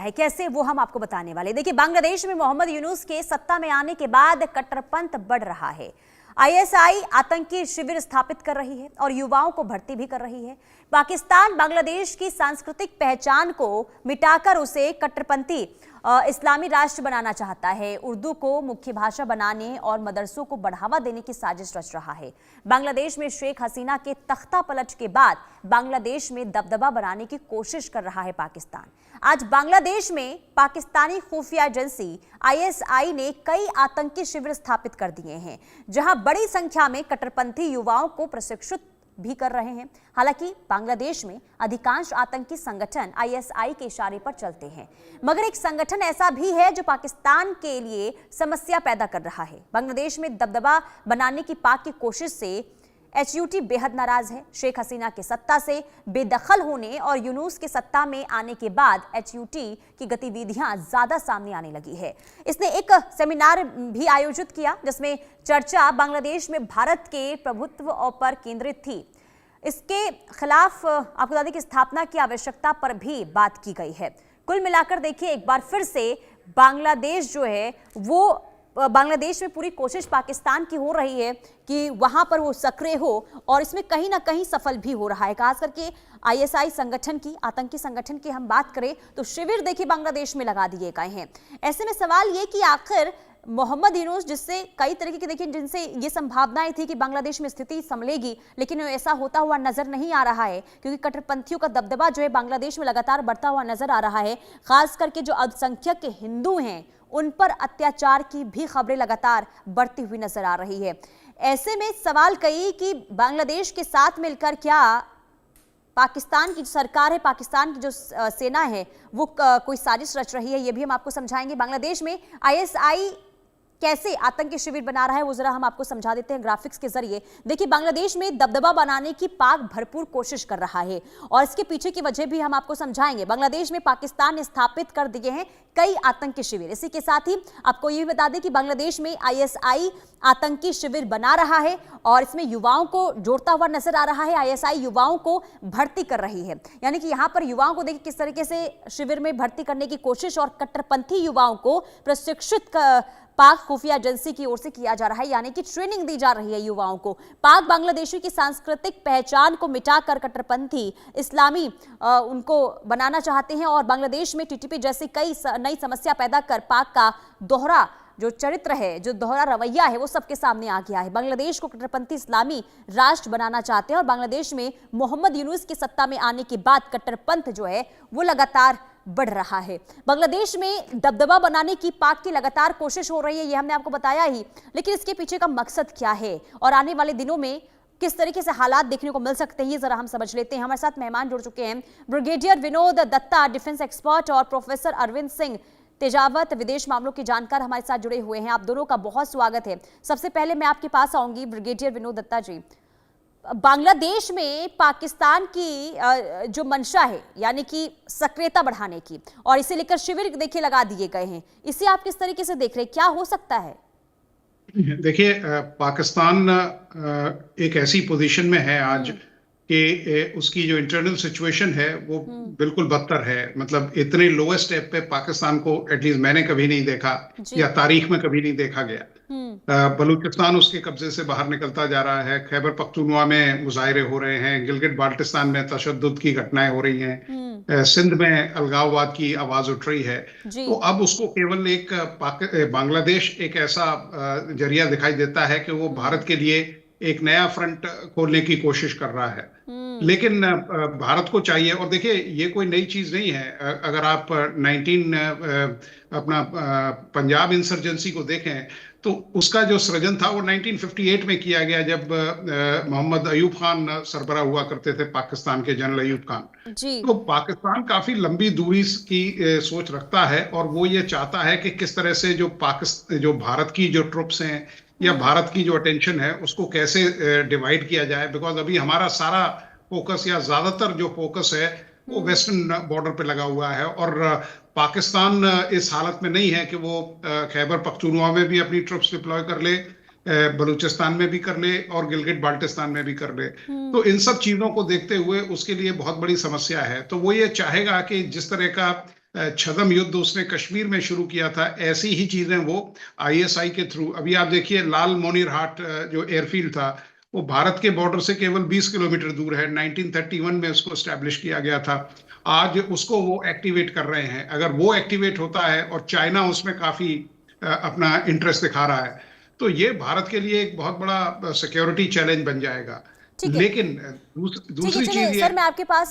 है कैसे वो हम आपको बताने वाले। देखिए, बांग्लादेश में मोहम्मद यूनुस के सत्ता में आने के बाद कट्टरपंथ बढ़ रहा है। आईएसआई आतंकी शिविर स्थापित कर रही है और युवाओं को भर्ती भी कर रही है। पाकिस्तान बांग्लादेश की सांस्कृतिक पहचान को मिटाकर उसे कट्टरपंथी इस्लामी राष्ट्र बनाना चाहता है। उर्दू को मुख्य भाषा बनाने और मदरसों को बढ़ावा देने की साजिश रच रहा है। बांग्लादेश में शेख हसीना के तख्ता पलट के बाद बांग्लादेश में दबदबा बनाने की कोशिश कर रहा है पाकिस्तान। आज बांग्लादेश में पाकिस्तानी खुफिया एजेंसी आईएसआई ने कई आतंकी शिविर स्थापित कर दिए हैं, जहां बड़ी संख्या में कट्टरपंथी युवाओं को प्रशिक्षित भी कर रहे हैं। हालांकि बांग्लादेश में अधिकांश आतंकी संगठन आईएसआई के इशारे पर चलते हैं, मगर एक संगठन ऐसा भी है जो पाकिस्तान के लिए समस्या पैदा कर रहा है। बांग्लादेश में दबदबा बनाने की पाक की कोशिश से एचयूटी बेहद नाराज है। शेख हसीना के सत्ता से बेदखल होने और यूनुस के सत्ता में आने के बाद एचयूटी की गतिविधियां ज्यादा सामने आने लगी है। इसने एक सेमिनार भी आयोजित किया जिसमें चर्चा बांग्लादेश में भारत के प्रभुत्व पर केंद्रित थी। इसके खिलाफ आपको बता दें कि स्थापना की आवश्यकता पर भी बात की गई है। कुल मिलाकर देखिए, एक बार फिर से बांग्लादेश जो है वो बांग्लादेश में पूरी कोशिश पाकिस्तान की हो रही है कि वहां पर वो सक्रिय हो, और इसमें कहीं ना कहीं सफल भी हो रहा है। खास करके आईएसआई संगठन की, आतंकी संगठन की हम बात करें तो शिविर देखिए बांग्लादेश में लगा दिए गए हैं। ऐसे में सवाल ये कि आखिर मोहम्मद यूनुस, जिससे कई तरीके की देखिए जिनसे ये संभावनाएं थी कि बांग्लादेश में स्थिति संभलेगी, लेकिन ऐसा होता हुआ नजर नहीं आ रहा है, क्योंकि कट्टरपंथियों का दबदबा जो है बांग्लादेश में लगातार बढ़ता हुआ नजर आ रहा है। खास करके जो अल्पसंख्यक हिंदू हैं उन पर अत्याचार की भी खबरें लगातार बढ़ती हुई नजर आ रही है। ऐसे में सवाल कई कि बांग्लादेश के साथ मिलकर क्या पाकिस्तान की जो सरकार है, पाकिस्तान की जो सेना है, वो कोई साजिश रच रही है, ये भी हम आपको समझाएंगे। बांग्लादेश में आईएसआई कैसे आतंकी शिविर बना रहा है वो जरा हम आपको समझा देते हैं ग्राफिक्स के जरिए। देखिए, बांग्लादेश में दबदबा बनाने की पाक भरपूर कोशिश कर रहा है और इसके पीछे की वजह भी हम आपको समझाएंगे। बांग्लादेश में पाकिस्तान ने स्थापित कर दिए हैं कई आतंकी शिविर। इसी के साथ ही आपको ये भी बता दें कि बांग्लादेश में आईएसआई आतंकी शिविर बना रहा है और इसमें युवाओं को जोड़ता हुआ नजर आ रहा है। आईएसआई युवाओं को भर्ती कर रही है, यानी कि यहां पर युवाओं को देखिए किस तरीके से शिविर में भर्ती करने की कोशिश और कट्टरपंथी युवाओं को प्रशिक्षित पाक खुफिया एजेंसी की ओर से किया जा रहा है, यानी कि ट्रेनिंग दी जा रही है युवाओं को। पाक बांग्लादेशी की सांस्कृतिक पहचान को मिटाकर कट्टरपंथी इस्लामी उनको बनाना चाहते हैं और बांग्लादेश में टीटीपी जैसी कई नई समस्या पैदा कर पाक का दोहरा जो चरित्र है, जो दोहरा रवैया है, वो सबके सामने आ गया है। बांग्लादेश को कट्टरपंथी इस्लामी राष्ट्र बनाना चाहते हैं और बांग्लादेश में मोहम्मद यूनुस की सत्ता में आने के बाद कट्टरपंथ जो है वो लगातार बढ़ रहा है। बांग्लादेश में दबदबा बनाने की पाक की लगातार कोशिश हो रही है, ये हमने आपको बताया ही, लेकिन इसके पीछे का मकसद क्या है और आने वाले दिनों में किस तरीके से हालात देखने को मिल सकते हैं, ये जरा हम समझ लेते हैं। हमारे साथ मेहमान जुड़ चुके हैं, brigadier Vinod Datta, defence expert, और प्रोफेसर अरविंद सिंह तेजावत, विदेश मामलों के जानकार हमारे साथ जुड़े हुए हैं। आप दोनों का बहुत स्वागत है। सबसे पहले मैं आपके पास आऊंगी ब्रिगेडियर विनोद दत्ता जी। बांग्लादेश में पाकिस्तान की जो मंशा है, यानी कि सक्रियता बढ़ाने की, और इसे लेकर शिविर देखिए लगा दिए गए हैं, इसे आप किस तरीके से देख रहे हैं, क्या हो सकता है? देखिए, पाकिस्तान एक ऐसी पोजीशन में है आज कि उसकी जो इंटरनल सिचुएशन है वो बिल्कुल बदतर है। मतलब इतने लोएस्ट स्टेप पे पाकिस्तान को एटलीस्ट मैंने कभी नहीं देखा या तारीख में कभी नहीं देखा गया। बलूचिस्तान उसके कब्जे से बाहर निकलता जा रहा है, खैबर पख्तूनवा में मुजाहरे हो रहे हैं, गिलगित बाल्टिस्तान में तशद्दुद की घटनाएं हो रही हैं, सिंध में अलगाववाद की आवाज उठ रही है। तो अब उसको केवल एक बांग्लादेश एक ऐसा जरिया दिखाई देता है कि वो भारत के लिए एक नया फ्रंट खोलने की कोशिश कर रहा है। लेकिन भारत को चाहिए, और देखिए ये कोई नई चीज नहीं है। अगर आप अपना पंजाब इंसर्जेंसी को देखें तो उसका जो सृजन था वो 1958 में किया गया, जब मोहम्मद अयूब खान सरबराह हुआ करते थे, पाकिस्तान के जनरल अयूब खान। तो पाकिस्तान काफी लंबी दूरी की सोच रखता है और वो ये चाहता है कि किस तरह से जो भारत की जो ट्रुप्स हैं या भारत की जो अटेंशन है उसको कैसे डिवाइड किया जाए। बिकॉज अभी हमारा सारा फोकस या ज्यादातर जो फोकस है वो वेस्टर्न बॉर्डर पे लगा हुआ है, और पाकिस्तान इस हालत में नहीं है कि वो खैबर पख्तूनवा में भी अपनी ट्रुप्स डिप्लॉय कर ले, बलूचिस्तान में भी कर ले और गिलगित बाल्टिस्तान में भी कर ले। तो इन सब चीजों को देखते हुए उसके लिए बहुत बड़ी समस्या है। तो वो ये चाहेगा कि जिस तरह का छद्म युद्ध उसने कश्मीर में शुरू किया था, ऐसी ही चीजें वो आईएसआई के थ्रू, अभी आप देखिए लाल मोनिरहाट जो एयरफील्ड था, वो भारत के बॉर्डर से केवल 20 किलोमीटर दूर है। 1931 में उसको स्टैब्लिश किया गया था। आज उसको वो एक्टिवेट कर रहे हैं। अगर वो एक्टिवेट होता है और चाइना उसमें काफी अपना इंटरेस्ट दिखा रहा है, तो ये भारत के लिए एक बहुत बड़ा सिक्योरिटी चैलेंज बन जाएगा। ठीक है, लेकिन ठीक है, दूसरी चलिए चीज ये सर, मैं आपके पास